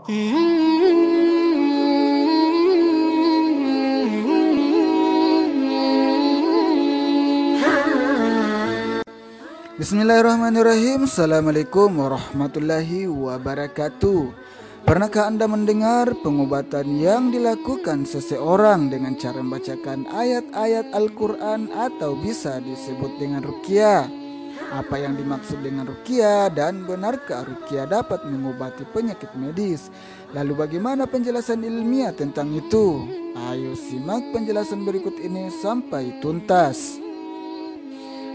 Bismillahirrahmanirrahim. Assalamualaikum warahmatullahi wabarakatuh. Pernahkah Anda mendengar pengobatan yang dilakukan seseorang dengan cara membacakan ayat-ayat Al-Quran atau bisa disebut dengan ruqyah? Apa yang dimaksud dengan ruqyah dan benarkah ruqyah dapat mengobati penyakit medis? Lalu bagaimana penjelasan ilmiah tentang itu? Ayo simak penjelasan berikut ini sampai tuntas.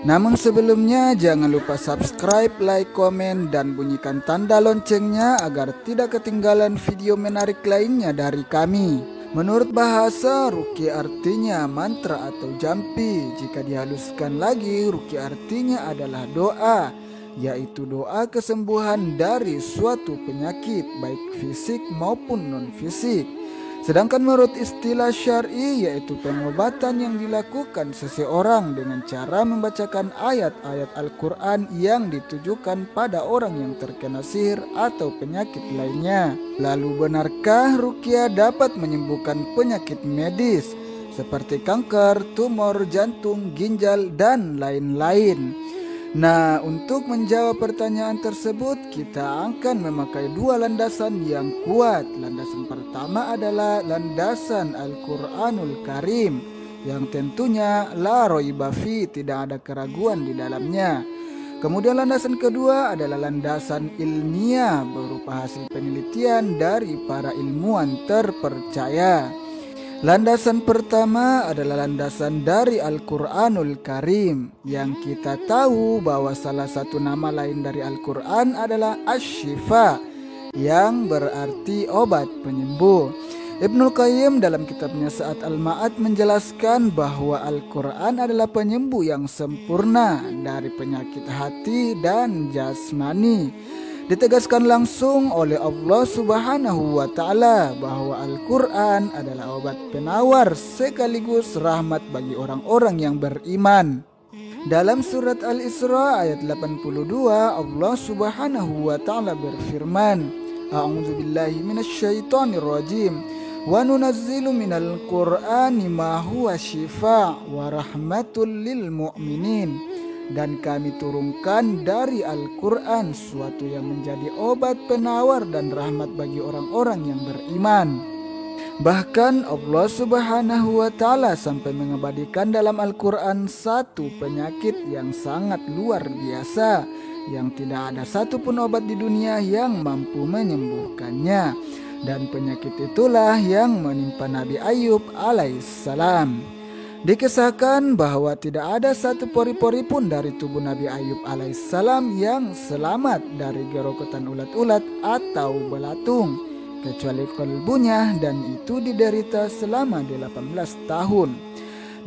Namun sebelumnya jangan lupa subscribe, like, komen, dan bunyikan tanda loncengnya agar tidak ketinggalan video menarik lainnya dari kami. Menurut bahasa, ruqyah artinya mantra atau jampi. Jika dihaluskan lagi, ruqyah artinya adalah doa, yaitu doa kesembuhan dari suatu penyakit baik fisik maupun non-fisik. Sedangkan menurut istilah syar'i yaitu pengobatan yang dilakukan seseorang dengan cara membacakan ayat-ayat Al-Quran yang ditujukan pada orang yang terkena sihir atau penyakit lainnya. Lalu benarkah ruqyah dapat menyembuhkan penyakit medis seperti kanker, tumor, jantung, ginjal, dan lain-lain? Nah, untuk menjawab pertanyaan tersebut, kita akan memakai dua landasan yang kuat. Landasan pertama adalah landasan Al-Quranul Karim, yang tentunya la raiba fi, tidak ada keraguan di dalamnya. Kemudian landasan kedua adalah landasan ilmiah berupa hasil penelitian dari para ilmuwan terpercaya. Landasan pertama adalah landasan dari Al-Quranul Karim, yang kita tahu bahwa salah satu nama lain dari Al-Quran adalah Asy-Syifa, yang berarti obat penyembuh. Ibnul Qayyim dalam kitabnya Sa'at Al-Ma'ad menjelaskan bahwa Al-Quran adalah penyembuh yang sempurna dari penyakit hati dan jasmani. Ditegaskan langsung oleh Allah Subhanahu wa Ta'ala bahwa Al-Quran adalah obat penawar sekaligus rahmat bagi orang-orang yang beriman. Dalam surat Al-Isra ayat 82, Allah Subhanahu wa Ta'ala berfirman, A'udzubillahi minasyaitonirrajim, wa nunazzilu minal Qur'ani ma huwa syifa' wa rahmatul lil mu'minin. Dan kami turunkan dari Al-Quran suatu yang menjadi obat penawar dan rahmat bagi orang-orang yang beriman. Bahkan Allah Subhanahu wa Ta'ala sampai mengabadikan dalam Al-Quran satu penyakit yang sangat luar biasa, yang tidak ada satupun obat di dunia yang mampu menyembuhkannya. Dan penyakit itulah yang menimpa Nabi Ayub alaihissalam. Dikisahkan bahwa tidak ada satu pori-pori pun dari tubuh Nabi Ayub alaihissalam yang selamat dari gerokotan ulat-ulat atau belatung, kecuali kalbunya, dan itu diderita selama 18 tahun.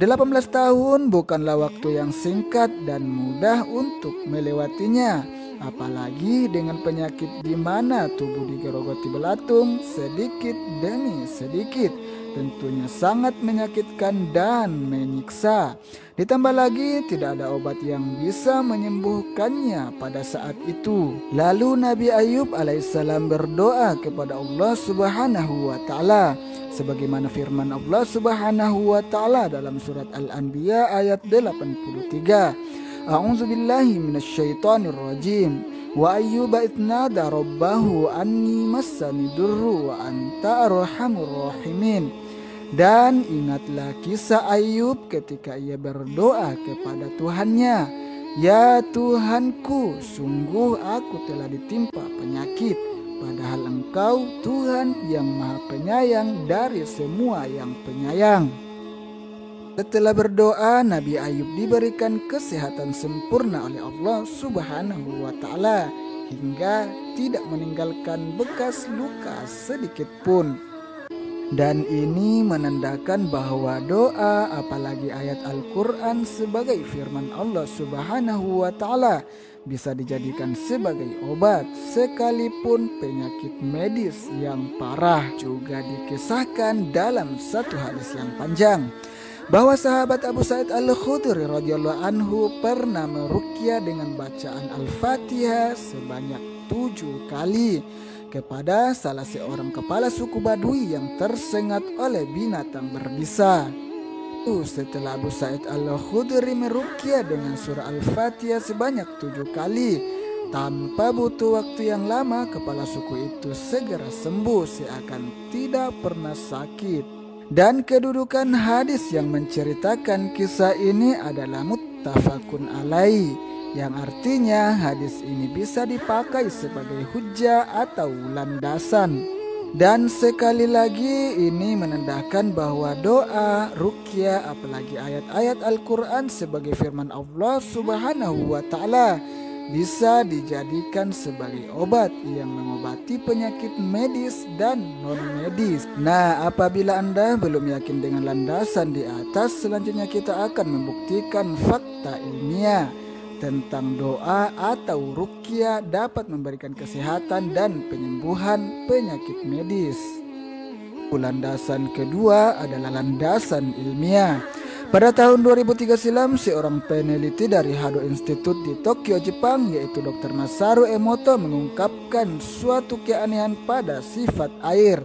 18 tahun bukanlah waktu yang singkat dan mudah untuk melewatinya, apalagi dengan penyakit di mana tubuh digerogoti belatung sedikit demi sedikit. Tentunya sangat menyakitkan dan menyiksa. Ditambah lagi tidak ada obat yang bisa menyembuhkannya pada saat itu. Lalu Nabi Ayub alaihissalam berdoa kepada Allah Subhanahu wa Ta'ala, sebagaimana firman Allah Subhanahu wa Ta'ala dalam surat Al-Anbiya ayat 83. A'udzubillahi minasyaitonirrajim. Wa ayyuba itnada rabbahu anni massani durru wa anta arhamur rahimin. Dan ingatlah kisah Ayub ketika ia berdoa kepada Tuhannya, ya Tuhanku, sungguh aku telah ditimpa penyakit, padahal Engkau Tuhan yang maha penyayang dari semua yang penyayang. Setelah berdoa, Nabi Ayub diberikan kesehatan sempurna oleh Allah Subhanahu wa Ta'ala hingga tidak meninggalkan bekas luka sedikit pun. Dan ini menandakan bahwa doa, apalagi ayat Al-Quran sebagai firman Allah Subhanahu wa Ta'ala, bisa dijadikan sebagai obat sekalipun penyakit medis yang parah. Juga dikisahkan dalam satu hadis yang panjang bahwa sahabat Abu Sa'id Al-Khudri radhiyallahu anhu pernah meruqyah dengan bacaan Al-Fatihah sebanyak 7 kali. kepada salah seorang kepala suku Badui yang tersengat oleh binatang berbisa. Setelah Abu Sa'id Al-Khudri meruqyah dengan surah Al-Fatihah sebanyak 7 kali, tanpa butuh waktu yang lama, kepala suku itu segera sembuh seakan tidak pernah sakit. Dan kedudukan hadis yang menceritakan kisah ini adalah muttafaqun alaih, yang artinya hadis ini bisa dipakai sebagai hujjah atau landasan. Dan sekali lagi ini menandakan bahwa doa, ruqyah, apalagi ayat-ayat Al-Quran sebagai firman Allah Subhanahu wa Ta'ala bisa dijadikan sebagai obat yang mengobati penyakit medis dan non-medis. Nah, apabila Anda belum yakin dengan landasan di atas, selanjutnya kita akan membuktikan fakta ilmiah tentang doa atau ruqyah dapat memberikan kesehatan dan penyembuhan penyakit medis. Landasan kedua adalah landasan ilmiah. Pada tahun 2003 silam, seorang peneliti dari Hado Institute di Tokyo, Jepang, yaitu Dr. Masaru Emoto, mengungkapkan suatu keanehan pada sifat air.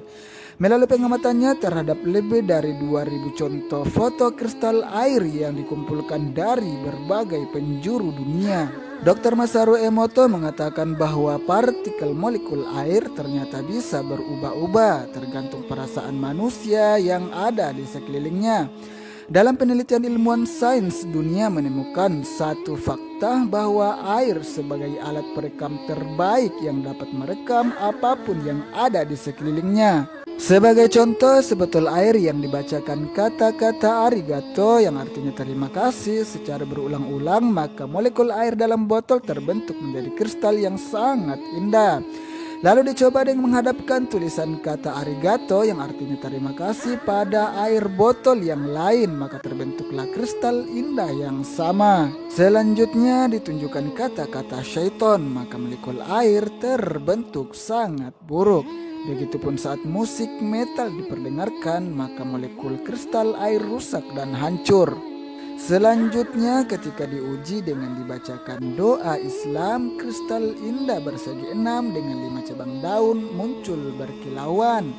Melalui pengamatannya terhadap lebih dari 2000 contoh foto kristal air yang dikumpulkan dari berbagai penjuru dunia, Dr. Masaru Emoto mengatakan bahwa partikel molekul air ternyata bisa berubah-ubah tergantung perasaan manusia yang ada di sekelilingnya. Dalam penelitian, ilmuwan sains dunia menemukan satu fakta bahwa air sebagai alat perekam terbaik yang dapat merekam apapun yang ada di sekelilingnya. Sebagai contoh, sebotol air yang dibacakan kata-kata arigato yang artinya terima kasih secara berulang-ulang, maka molekul air dalam botol terbentuk menjadi kristal yang sangat indah. Lalu dicoba dengan menghadapkan tulisan kata arigato yang artinya terima kasih pada air botol yang lain, maka terbentuklah kristal indah yang sama. Selanjutnya ditunjukkan kata-kata syaiton, maka molekul air terbentuk sangat buruk. Begitupun saat musik metal diperdengarkan, maka molekul kristal air rusak dan hancur. Selanjutnya ketika diuji dengan dibacakan doa Islam, kristal indah bersegi 6 dengan 5 cabang daun muncul berkilauan.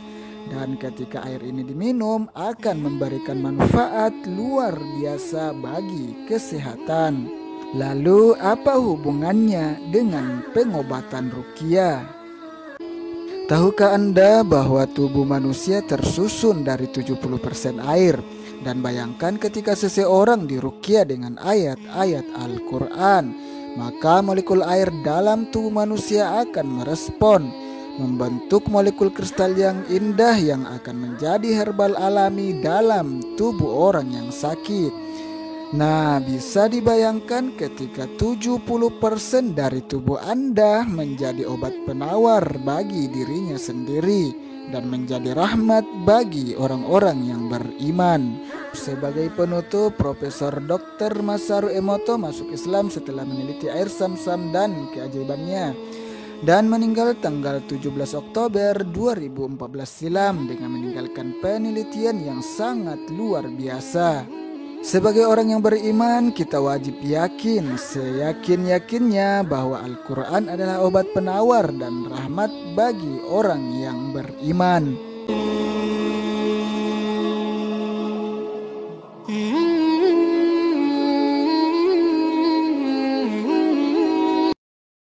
Dan ketika air ini diminum akan memberikan manfaat luar biasa bagi kesehatan. Lalu apa hubungannya dengan pengobatan ruqyah? Tahukah Anda bahwa tubuh manusia tersusun dari 70% air? Dan bayangkan ketika seseorang diruqyah dengan ayat-ayat Al-Quran, maka molekul air dalam tubuh manusia akan merespon, membentuk molekul kristal yang indah yang akan menjadi herbal alami dalam tubuh orang yang sakit. Nah, bisa dibayangkan ketika 70% dari tubuh Anda menjadi obat penawar bagi dirinya sendiri dan menjadi rahmat bagi orang-orang yang beriman. Sebagai penutup, Profesor Dr. Masaru Emoto masuk Islam setelah meneliti air Zam-Zam dan keajaibannya, dan meninggal tanggal 17 Oktober 2014 silam dengan meninggalkan penelitian yang sangat luar biasa. Sebagai orang yang beriman, kita wajib yakin seyakin-yakinnya bahwa Al-Quran adalah obat penawar dan rahmat bagi orang yang beriman.